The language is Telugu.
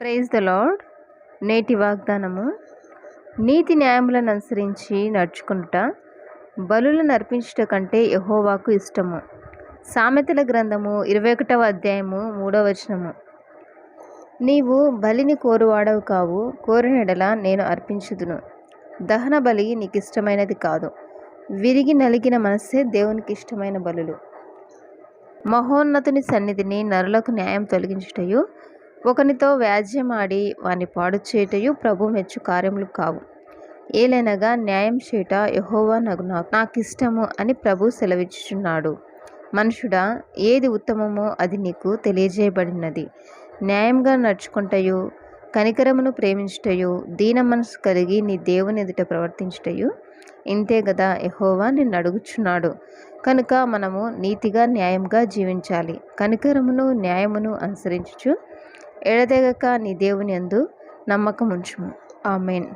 Praise the lord. నేటి వాగ్దానము: నీతి న్యాయములను అనుసరించి నడుచుకుంట బలులను అర్పించుట కంటే యెహోవాకు ఇష్టము. సామెతల గ్రంథము 21వ అధ్యాయము 3వ వచనము. నీవు బలిని కోరువాడవు కావు, కోరినెడల నేను అర్పించుదును. దహన బలి నీకు ఇష్టమైనది కాదు. విరిగి నలిగిన మనస్సే దేవునికి ఇష్టమైన బలులు. మహోన్నతుని సన్నిధిని నరులకు న్యాయం తొలగించుటయు, ఒకనితో వ్యాజ్యమాడి వాని పాడు చేయుటయు ప్రభు మెచ్చు కార్యములు కావు. ఏలైనగా న్యాయం చేయుట యెహోవా నాకిష్టము అని ప్రభు సెలవిచ్చుచున్నాడు. మనుషుడా, ఏది ఉత్తమమో అది నీకు తెలియజేయబడినది. న్యాయంగా నడుచుకుంటయు, కనికరమును ప్రేమించుటయు, దీన మనసు కలిగి నీ దేవుని ఎదుట ప్రవర్తించుటయు ఇంతే గదా యెహోవా నిన్ను అడుగుచున్నాడు. కనుక మనము నీతిగా న్యాయంగా జీవించాలి. కనికరమును న్యాయమును అనుసరించుచు ఎడతెగక నీ దేవుని యందు నమ్మకముంచుము. ఆమేన్.